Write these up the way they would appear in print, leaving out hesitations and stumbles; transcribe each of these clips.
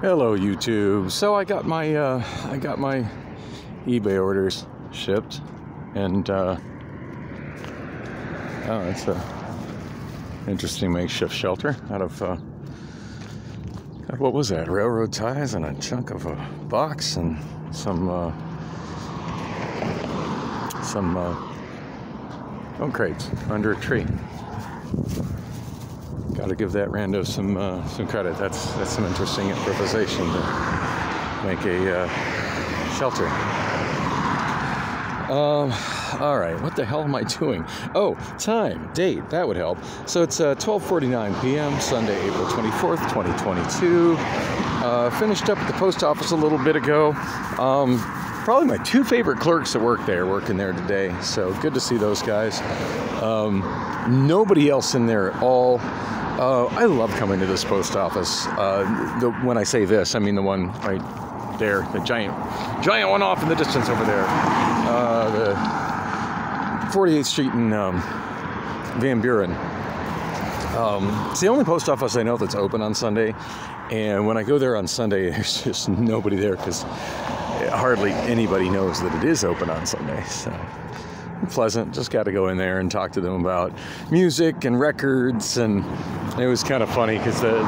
Hello YouTube. So I got my eBay orders shipped, and oh, it's a interesting makeshift shelter out of God, what was that? Railroad ties and a chunk of a box and some phone crates under a tree. Got to give that rando some credit. That's some interesting improvisation to make a shelter. All right, what the hell am I doing? Oh, time, date, that would help. So it's 12:49 p.m. Sunday, April 24th, 2022. Finished up at the post office a little bit ago. Probably my two favorite clerks that work there, working there today. So good to see those guys. Nobody else in there at all. I love coming to this post office. When I say this, I mean the one right there, the giant one off in the distance over there. The 48th Street in Van Buren. It's the only post office I know that's open on Sunday. And when I go there on Sunday, there's just nobody there because hardly anybody knows that it is open on Sunday. So pleasant. Just got to go in there and talk to them about music and records, and it was kind of funny because the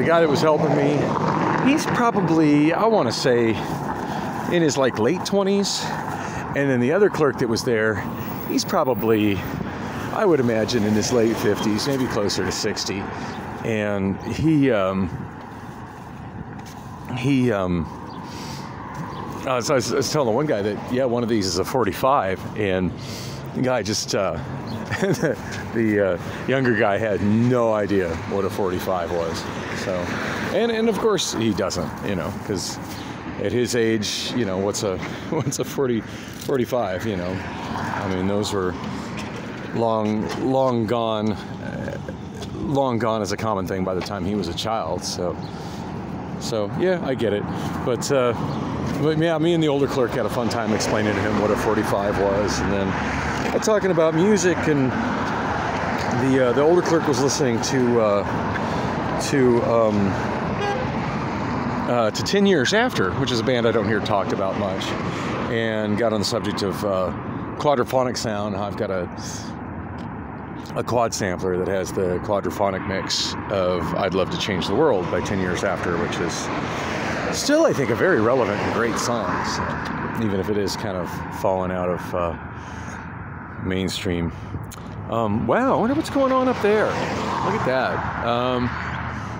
guy that was helping me, he's probably, I want to say, in his like late 20s, and then the other clerk that was there, he's probably, I would imagine, in his late 50s, maybe closer to 60, and so I was telling the one guy that, yeah, one of these is a 45, and the guy just, the younger guy had no idea what a 45 was. So, and of course he doesn't, because at his age, what's a 45, I mean, those were long gone as a common thing by the time he was a child. So yeah, I get it, but yeah, me and the older clerk had a fun time explaining to him what a 45 was, and then talking about music, and the older clerk was listening to 10 Years After, which is a band I don't hear talked about much, and got on the subject of quadraphonic sound. I've got a quad sampler that has the quadraphonic mix of I'd Love to Change the World by 10 Years After, which is still, I think, a very relevant and great song, so, even if it is kind of fallen out of mainstream. Wow, I wonder what's going on up there. Look at that.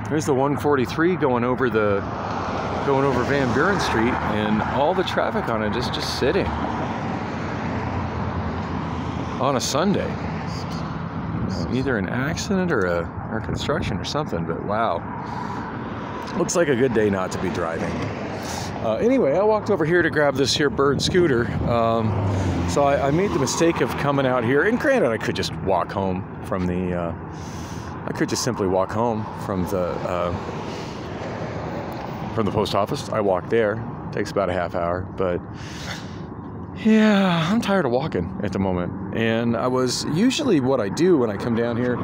There's the 143 going over Van Buren Street, and all the traffic on it is just sitting on a Sunday. Either an accident or construction or something, but wow. Looks like a good day not to be driving. Anyway, I walked over here to grab this here Bird scooter. So I made the mistake of coming out here, and granted, I could just walk home from the, I could just simply walk home from the post office. I walked there. It takes about a half hour, but yeah, I'm tired of walking at the moment. And I was usually what I do when I come down here.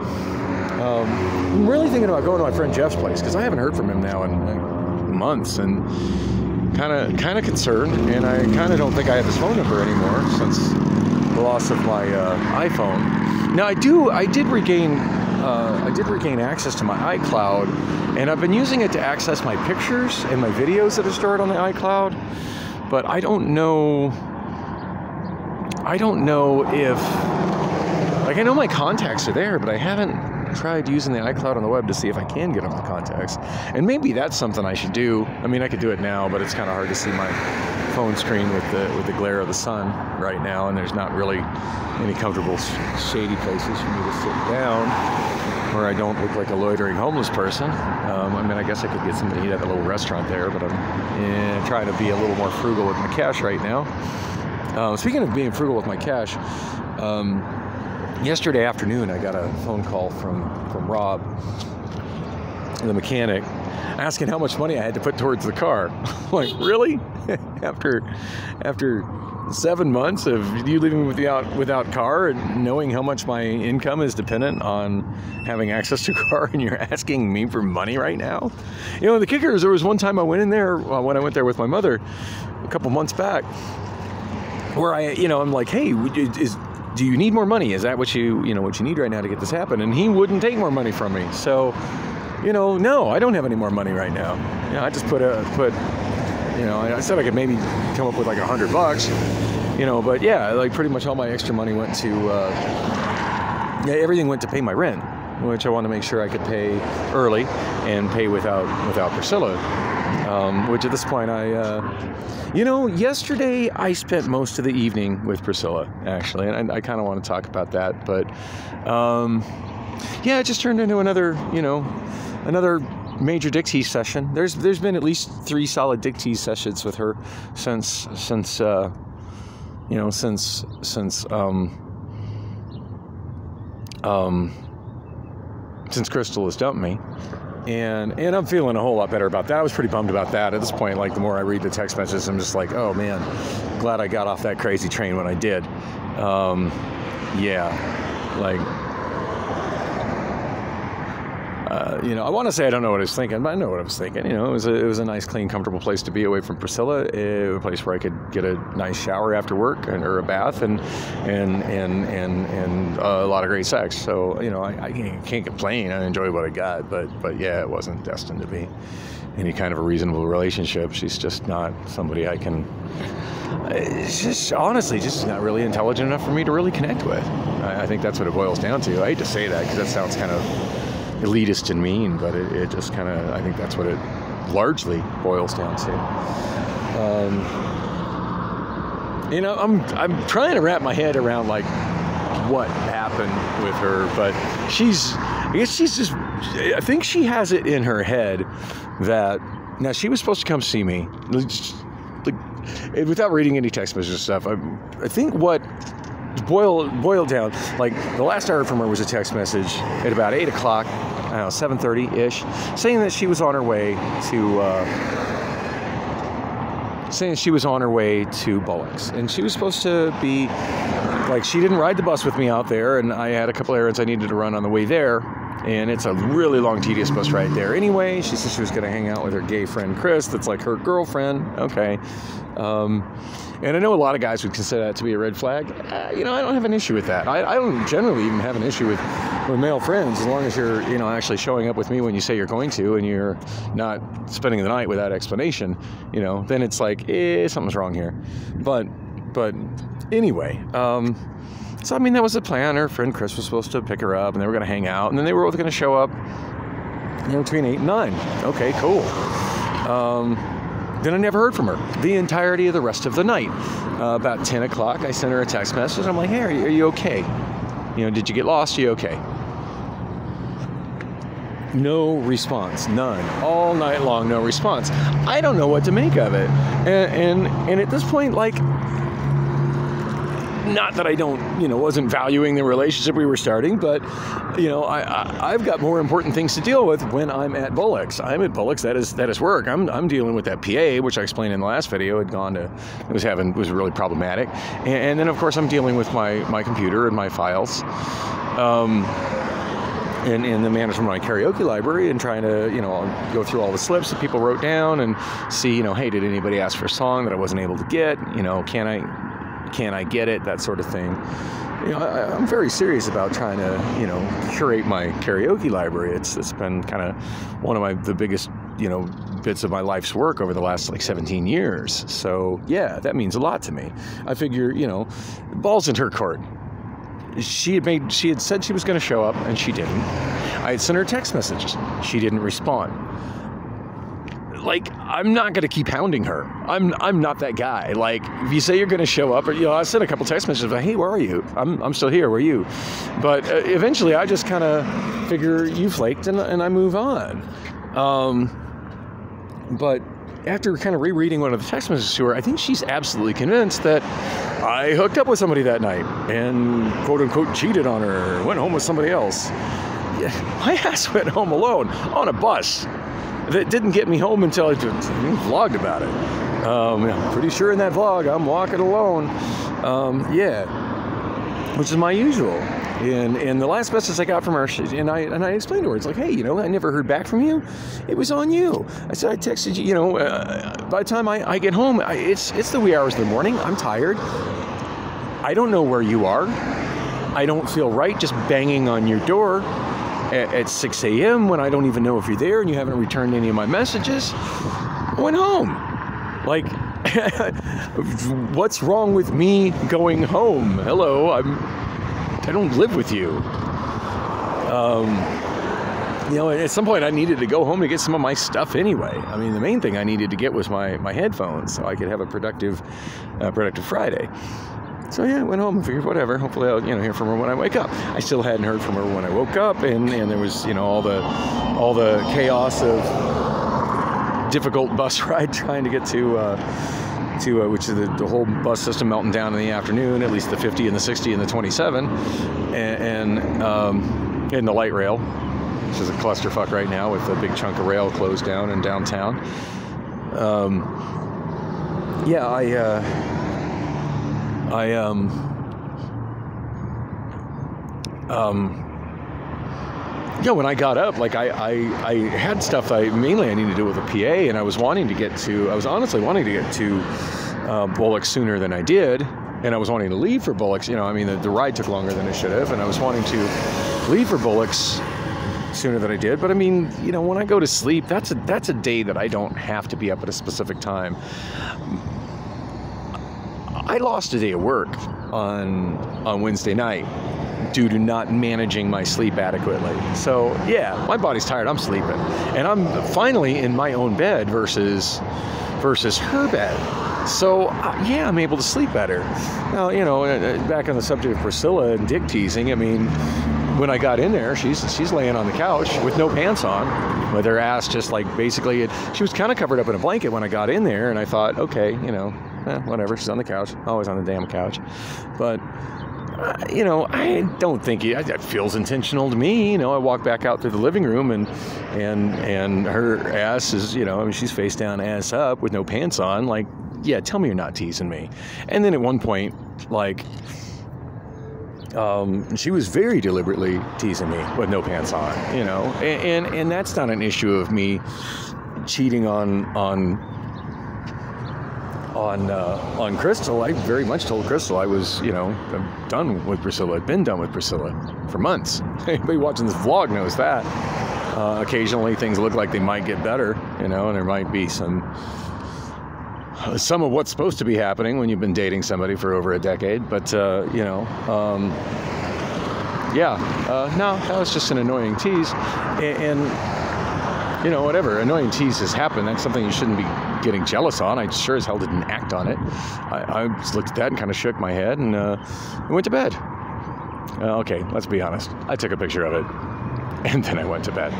I'm really thinking about going to my friend Jeff's place because I haven't heard from him now in months, and kind of concerned. And I kind of don't think I have his phone number anymore since the loss of my iPhone. Now I did regain access to my iCloud, and I've been using it to access my pictures and my videos that are stored on the iCloud. But I don't know if, like, I know my contacts are there, but I haven't tried using the iCloud on the web to see if I can get them the contacts. And maybe that's something I should do. I mean, I could do it now, but it's kind of hard to see my phone screen with the glare of the sun right now, and there's not really any comfortable shady places for me to sit down where I don't look like a loitering homeless person. I mean, I guess I could get somebody to eat at a little restaurant there, but I'm trying to be a little more frugal with my cash right now. Speaking of being frugal with my cash, yesterday afternoon I got a phone call from Rob, the mechanic, asking how much money I had to put towards the car. Like, really? after 7 months of you living without car and knowing how much my income is dependent on having access to a car, and you're asking me for money right now? You know, the kicker is there was one time I went in there, when I went there with my mother a couple months back, where I'm like, hey, do you need more money? Is that what you need right now to get this happen? And he wouldn't take more money from me. So, no, I don't have any more money right now. I just I said I could maybe come up with like $100, but yeah, like pretty much all my extra money went to, everything went to pay my rent, which I want to make sure I could pay early and pay without Priscilla. Which at this point yesterday I spent most of the evening with Priscilla, actually, and I kind of want to talk about that, but it just turned into another major dick tease session. There's been at least 3 solid dick tease sessions with her since Crystal has dumped me. And I'm feeling a whole lot better about that. I was pretty bummed about that. At this point, like, the more I read the text messages, I'm just like, oh man, glad I got off that crazy train when I did. I want to say I don't know what I was thinking, but I know what I was thinking. It was a nice, clean, comfortable place to be away from Priscilla. A place where I could get a nice shower after work or a bath and a lot of great sex. So I can't complain. I enjoy what I got, but yeah, it wasn't destined to be any kind of a reasonable relationship. She's just not somebody I can. It's just honestly just not really intelligent enough for me to really connect with. I think that's what it boils down to. I hate to say that because that sounds kind of elitist and mean, but it just kind of, I think that's what it largely boils down to. I'm trying to wrap my head around like what happened with her, but I think she has it in her head that now she was supposed to come see me, without reading any text messages and stuff. I think what boiled down, like the last I heard from her was a text message at about 8 o'clock, 7:30-ish, saying that she was on her way to Bullocks, and she was supposed to be, like, she didn't ride the bus with me out there, and I had a couple errands I needed to run on the way there, and it's a really long, tedious bus ride there anyway. She said she was going to hang out with her gay friend Chris, that's like her girlfriend. Okay. And I know a lot of guys would consider that to be a red flag. I don't have an issue with that. I don't generally even have an issue with male friends, as long as you're, actually showing up with me when you say you're going to, and you're not spending the night without explanation, then it's like, something's wrong here. But anyway, so I mean, that was the plan. Her friend Chris was supposed to pick her up, and they were going to hang out, and then they were both going to show up, between 8 and 9. Okay, cool. Then I never heard from her the entirety of the rest of the night. About 10 o'clock, I sent her a text message. I'm like, hey, are you okay? Did you get lost? Are you okay? No response. None. All night long, no response. I don't know what to make of it. And at this point, like, not that I don't, wasn't valuing the relationship we were starting, but, I've got more important things to deal with when I'm at Bullocks. I'm at Bullocks. That is work. I'm dealing with that PA, which I explained in the last video, was really problematic. And then, of course, I'm dealing with my computer and my files. And the management of my karaoke library, and trying to, go through all the slips that people wrote down and see, hey, did anybody ask for a song that I wasn't able to get? Can I get it? That sort of thing. I'm very serious about trying to, curate my karaoke library. It's been kind of one of the biggest, bits of my life's work over the last 17 years. So yeah, that means a lot to me. I figure, ball's in her court. She had said she was going to show up, and she didn't. I had sent her text messages. She didn't respond. Like, I'm not going to keep hounding her. I'm not that guy. Like, if you say you're going to show up, or, I sent a couple text messages like, hey, where are you? I'm still here. Where are you? But eventually I just kind of figure you flaked, and I move on. But after kind of rereading one of the text messages to her, I think she's absolutely convinced that I hooked up with somebody that night and quote unquote cheated on her, went home with somebody else. my ass went home alone on a bus that didn't get me home until I vlogged about it. I'm pretty sure in that vlog I'm walking alone. Which is my usual. And the last message I got from her, and I explained to her, it's like, hey, I never heard back from you. It was on you. I said, I texted you, by the time I get home, it's the wee hours of the morning. I'm tired. I don't know where you are. I don't feel right just banging on your door at 6 a.m. when I don't even know if you're there and you haven't returned any of my messages. I went home. Like, what's wrong with me going home? Hello, I don't live with you. At some point I needed to go home to get some of my stuff anyway. I mean, the main thing I needed to get was my headphones so I could have a productive Friday. So yeah, I went home and figured whatever. Hopefully I'll hear from her when I wake up. I still hadn't heard from her when I woke up, and there was all the chaos of difficult bus ride trying to get to which is the whole bus system melting down in the afternoon, at least the 50 and the 60 and the 27, and the light rail, which is a clusterfuck right now with a big chunk of rail closed down in downtown. When I got up, like I had stuff I needed to do with a PA, and I was honestly wanting to get to Bullock sooner than I did, and I was wanting to leave for Bullock's. The ride took longer than it should have, and I was wanting to leave for Bullock's sooner than I did. But I mean, when I go to sleep, that's a day that I don't have to be up at a specific time. I lost a day of work on Wednesday night due to not managing my sleep adequately. So yeah, my body's tired. I'm sleeping, and I'm finally in my own bed versus her bed. So yeah, I'm able to sleep better. Now, back on the subject of Priscilla and dick teasing. I mean, when I got in there, she's laying on the couch with no pants on, with her ass just like basically. She was kind of covered up in a blanket when I got in there, and I thought, okay, whatever. She's on the couch, always on the damn couch. But I don't think it feels intentional to me. I walk back out through the living room, and her ass is, she's face down, ass up, with no pants on. Like, yeah, tell me you're not teasing me. And then at one point, like, she was very deliberately teasing me with no pants on, and that's not an issue of me cheating on Crystal. I very much told Crystal I was, I'm done with Priscilla. I've been done with Priscilla for months. Anybody watching this vlog knows that. Occasionally things look like they might get better, and there might be some of what's supposed to be happening when you've been dating somebody for over a decade. But, no, that was just an annoying tease. And whatever, annoying teases happen. That's something you shouldn't be getting jealous on. I sure as hell didn't act on it. I just looked at that and kind of shook my head and went to bed. Okay, let's be honest. I took a picture of it and then I went to bed.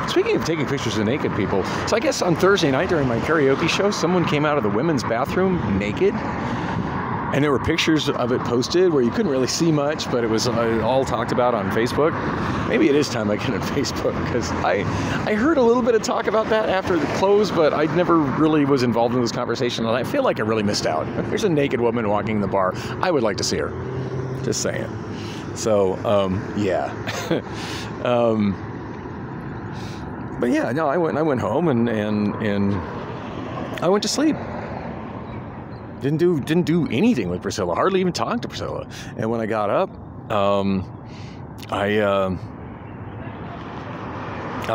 Speaking of taking pictures of naked people, so I guess on Thursday night during my karaoke show, someone came out of the women's bathroom naked. And there were pictures of it posted where you couldn't really see much, but it was all talked about on Facebook. Maybe it is time I get on Facebook, because I heard a little bit of talk about that after the close, but I never really was involved in this conversation, and I feel like I really missed out. If there's a naked woman walking in the bar, I would like to see her. Just saying. So, yeah. But yeah, no, I went home and I went to sleep. Didn't do anything with Priscilla. Hardly even talked to Priscilla. And when I got up, I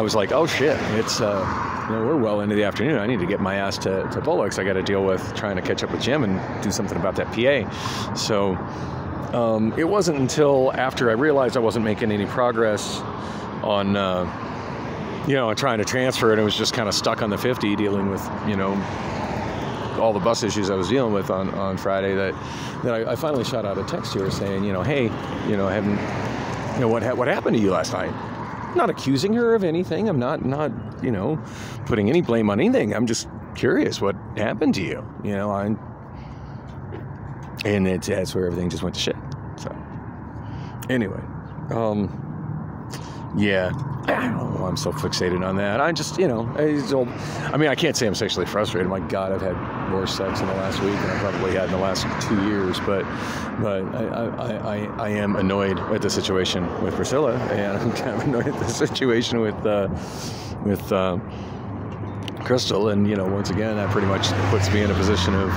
was like, oh shit, it's we're well into the afternoon. I need to get my ass to Bullock's. I got to deal with trying to catch up with Jim and do something about that PA. So it wasn't until after I realized I wasn't making any progress on trying to transfer it. I was just kind of stuck on the 50, dealing with all the bus issues I was dealing with on Friday, that I finally shot out a text to her saying, hey, what happened to you last night? I'm not accusing her of anything. I'm not putting any blame on anything. I'm just curious what happened to you, and that's where everything just went to shit. Anyway, yeah, I don't know why I'm so fixated on that. I just, I mean, I can't say I'm sexually frustrated. My God, I've had more sex in the last week than I probably had in the last 2 years. But I am annoyed at the situation with Priscilla, and I'm kind of annoyed at the situation with Crystal. And once again, that pretty much puts me in a position of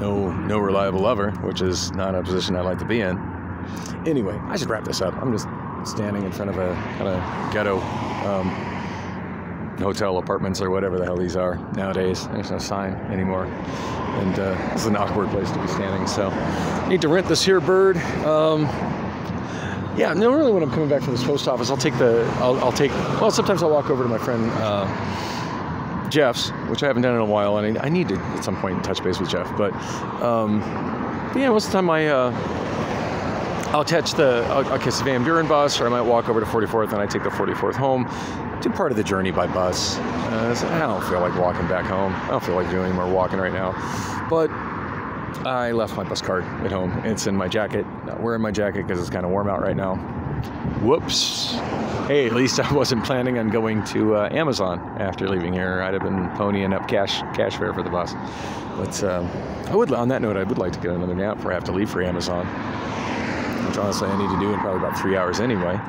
no reliable lover, which is not a position I'd like to be in. Anyway, I should wrap this up. I'm just standing in front of a kind of ghetto hotel apartments or whatever the hell these are nowadays. There's no sign anymore, and this is an awkward place to be standing. So, need to rent this here bird. Yeah, no, really, when I'm coming back from this post office, I'll take. Well, sometimes I'll walk over to my friend Jeff's, which I haven't done in a while, and I need to at some point touch base with Jeff. But yeah, most of the time I'll catch the Van Buren bus, or I might walk over to 44th and I take the 44th home. Do part of the journey by bus. So I don't feel like walking back home. I don't feel like doing any more walking right now. But I left my bus card at home. It's in my jacket. Not wearing my jacket because it's kind of warm out right now. Whoops. Hey, at least I wasn't planning on going to Amazon after leaving here. I'd have been ponying up cash fare for the bus. But on that note, I would like to get another nap before I have to leave for Amazon, which honestly I need to do in probably about 3 hours anyway.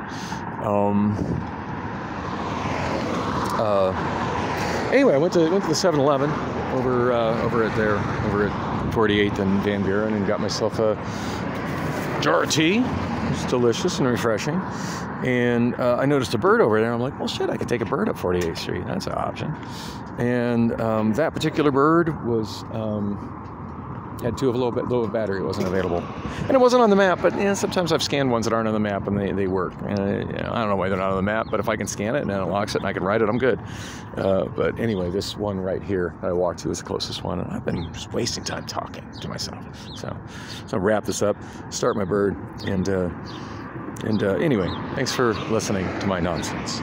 Anyway, I went to the 7-Eleven over at 48th and Van Buren and got myself a jar of tea. It's delicious and refreshing. And I noticed a bird over there. I'm like, well, shit, I could take a bird up 48th Street. That's an option. And that particular bird was had low battery. It wasn't available, and it wasn't on the map. But sometimes I've scanned ones that aren't on the map, and they work. And I don't know why they're not on the map, but if I can scan it and then it locks it and I can write it, I'm good. But anyway, this one right here that I walked to is the closest one, and I've been just wasting time talking to myself. So I'll wrap this up, start my bird, and anyway, thanks for listening to my nonsense.